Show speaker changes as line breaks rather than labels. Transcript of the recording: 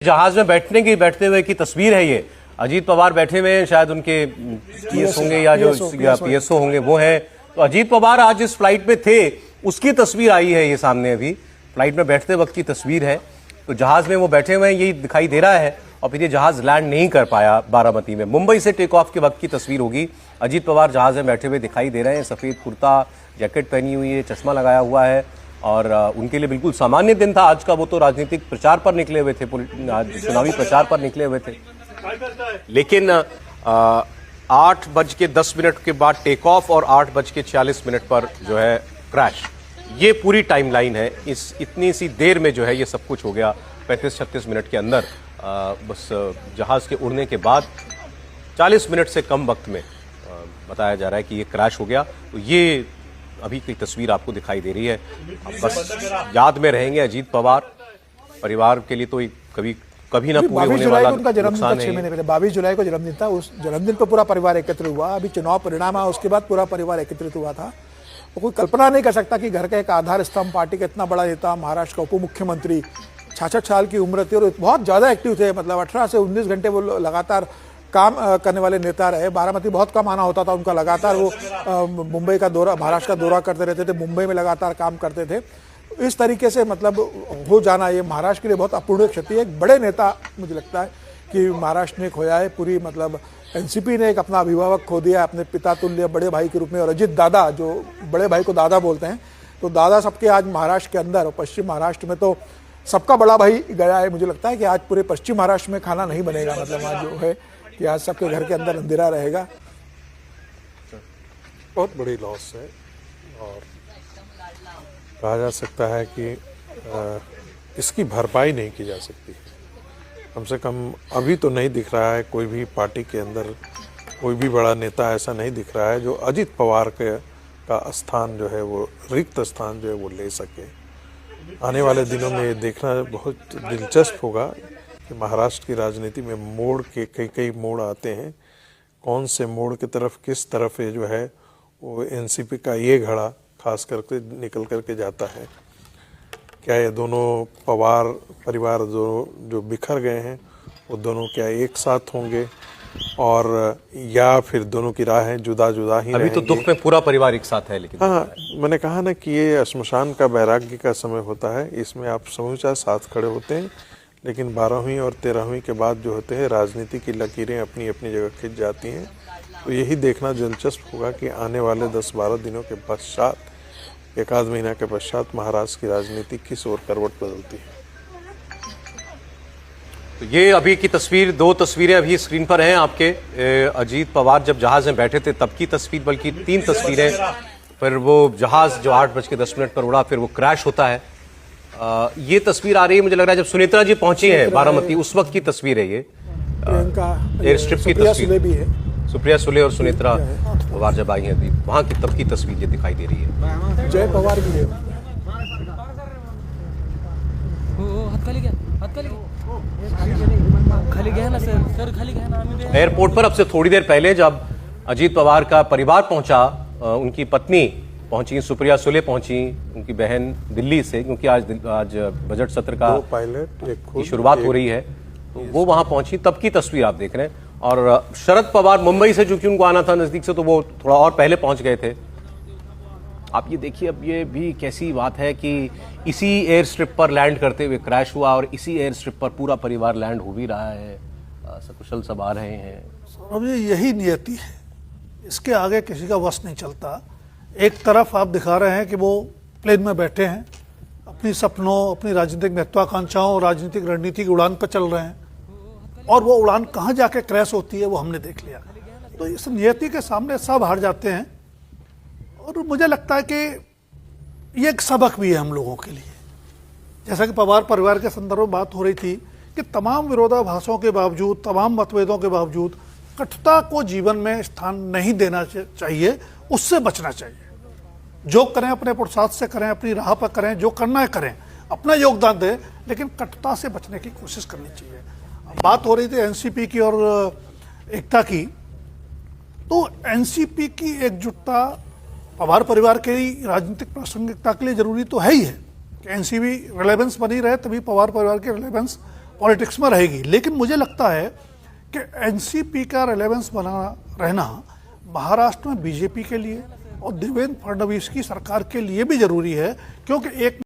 जहाज में बैठते हुए की तस्वीर है ये। अजीत पवार बैठे हुए हैं, शायद उनके पीएस होंगे या जो पीएसओ होंगे वो हैं। तो अजीत पवार आज इस फ्लाइट में थे, उसकी तस्वीर आई है ये सामने। अभी फ्लाइट में बैठते वक्त की तस्वीर है। तो जहाज में वो बैठे हुए हैं, यही दिखाई दे रहा है। और फिर ये जहाज लैंड नहीं कर पाया बारामती में। मुंबई से टेक ऑफ के वक्त की तस्वीर होगी। अजीत पवार जहाज में बैठे हुए दिखाई दे रहे हैं, सफेद कुर्ता जैकेट पहनी हुई है, चश्मा लगाया हुआ है और उनके लिए बिल्कुल सामान्य दिन था आज का। वो तो राजनीतिक प्रचार पर निकले हुए थे, चुनावी प्रचार पर निकले हुए थे। लेकिन 8:10 के बाद टेक ऑफ और 8:46 पर जो है क्रैश। ये पूरी टाइमलाइन है। इस इतनी सी देर में जो है ये सब कुछ हो गया। 35-36 मिनट के अंदर बस जहाज के उड़ने के बाद 40 मिनट से कम वक्त में बताया जा रहा है कि ये क्रैश हो गया। तो ये अभी की तस्वीर आपको दिखाई दे रही है। बस याद में रहेंगे अजीत पवार। परिवार के लिए तो कभी ना पूरे होने वाला
उनका जन्मदिन था। 6
है।
महीने पहले 22 जुलाई को जन्मदिन था। उस जन्मदिन पर पूरा परिवार एकत्र हुआ। अभी चुनाव परिणाम आया, उसके बाद पूरा परिवार एकत्रित हुआ था। तो कोई कल्पना नहीं कर सकता कि घर का एक आधार स्तंभ, पार्टी का इतना बड़ा नेता, महाराष्ट्र का उप मुख्यमंत्री, 66 साल की उम्र थी और बहुत ज्यादा एक्टिव थे। मतलब 18 से 19 घंटे वो लगातार काम करने वाले नेता रहे। बारामती बहुत कम आना होता था उनका। लगातार वो मुंबई का दौरा, महाराष्ट्र का दौरा करते रहते थे। मुंबई में लगातार काम करते थे। इस तरीके से मतलब हो जाना ये महाराष्ट्र के लिए बहुत अपूर्णीय क्षति है। एक बड़े नेता मुझे लगता है कि महाराष्ट्र ने खोया है। पूरी मतलब एनसीपी ने एक अपना अभिभावक खो दिया, अपने पिता तुल्य बड़े भाई के रूप में। और अजित दादा, जो बड़े भाई को दादा बोलते हैं, तो दादा सबके आज महाराष्ट्र के अंदर और पश्चिम महाराष्ट्र में तो सबका बड़ा भाई गया है। मुझे लगता है कि आज पूरे पश्चिम महाराष्ट्र में खाना नहीं बनेगा। मतलब आज जो है कि आज सबके घर के अंदर अंधेरा रहेगा।
बहुत बड़ी लॉस है और कहा जा सकता है कि इसकी भरपाई नहीं की जा सकती। कम से कम अभी तो नहीं दिख रहा है कोई भी पार्टी के अंदर कोई भी बड़ा नेता ऐसा नहीं दिख रहा है जो अजित पवार का स्थान जो है, वो रिक्त स्थान जो है वो ले सके। आने वाले दिनों में ये देखना बहुत दिलचस्प होगा कि महाराष्ट्र की राजनीति में मोड़ के कई मोड़ आते हैं। कौन से मोड़ की तरफ किस तरफ ये जो है वो एनसीपी का ये घड़ा खास करके निकल करके जाता है। क्या ये दोनों पवार परिवार जो बिखर गए हैं वो दोनों क्या एक साथ होंगे और या फिर दोनों की राहें जुदा जुदा ही
अभी तो दुख में पूरा परिवार एक साथ है। लेकिन
हाँ, मैंने कहा ना कि ये श्मशान का वैराग्य का समय होता है। इसमें आप समूचा साथ खड़े होते हैं, लेकिन 12वीं और 13वीं के बाद जो होते हैं राजनीति की लकीरें अपनी अपनी जगह खिंच जाती हैं। तो यही देखना दिलचस्प होगा कि आने वाले 10-12 दिनों के पश्चात, एक आध महीना के पश्चात महाराष्ट्र की राजनीति किस ओर करवट बदलती है।
तो ये अभी की तस्वीर, 2 तस्वीरें अभी स्क्रीन पर हैं आपके। अजीत पवार जब जहाज में बैठे थे तब की तस्वीर, बल्कि 3 तस्वीरें। फिर वो जहाज जो 8:10 पर उड़ा, फिर वो क्रैश होता है। ये तस्वीर आ रही है, मुझे लग रहा है जब सुनेत्रा जी पहुंची हैं बारामती, उस वक्त की तस्वीर है ये। एयर स्ट्रिप की तस्वीर, सुप्रिया सुले और सुनेत्रा पवार जब आई हैं वहां की तब की तस्वीर ये दिखाई दे रही है।
जय पवार की
एयरपोर्ट पर अब से थोड़ी देर पहले जब अजीत पवार का परिवार पहुंचा, उनकी पत्नी पहुंची, सुप्रिया सुले पहुंची, उनकी बहन दिल्ली से, क्योंकि आज बजट सत्र का की शुरुआत हो रही है, तो वो वहां पहुंची। तब की तस्वीर आप देख रहे हैं। और शरद पवार मुंबई से, चूंकि उनको आना था नजदीक से, तो वो थोड़ा और पहले पहुंच गए थे। आप ये देखिए, अब ये भी कैसी बात है कि इसी एयर स्ट्रिप पर लैंड करते हुए क्रैश हुआ और इसी एयर स्ट्रिप पर पूरा परिवार लैंड हो भी रहा है, सकुशल सब आ रहे हैं।
अब यही नियति है, इसके आगे किसी का वश नहीं चलता। एक तरफ आप दिखा रहे हैं कि वो प्लेन में बैठे हैं, अपनी सपनों, अपनी राजनीतिक महत्वाकांक्षाओं, राजनीतिक रणनीति की उड़ान पर चल रहे हैं, और वो उड़ान कहाँ जाके क्रैश होती है वो हमने देख लिया। तो इस नियति के सामने सब हार जाते हैं। और मुझे लगता है कि ये एक सबक भी है हम लोगों के लिए। जैसा कि पवार परिवार के संदर्भ में बात हो रही थी कि तमाम विरोधाभासों के बावजूद, तमाम मतभेदों के बावजूद कटुता को जीवन में स्थान नहीं देना चाहिए, उससे बचना चाहिए। जो करें अपने पुरुषार्थ से करें, अपनी राह पर करें, जो करना है करें, अपना योगदान दें, लेकिन कटुता से बचने की कोशिश करनी चाहिए। बात हो रही थी एनसीपी की और एकता की, तो एनसीपी की एकजुटता पवार परिवार के राजनीतिक प्रासंगिकता के लिए जरूरी तो है ही है कि एनसीपी रिलेवेंस बनी रहे, तभी पवार परिवार की रिलेवेंस पॉलिटिक्स में रहेगी। लेकिन मुझे लगता है कि एनसीपी का रेलेवेंस बना रहना महाराष्ट्र में बीजेपी के लिए और देवेंद्र फडणवीस की सरकार के लिए भी जरूरी है, क्योंकि एक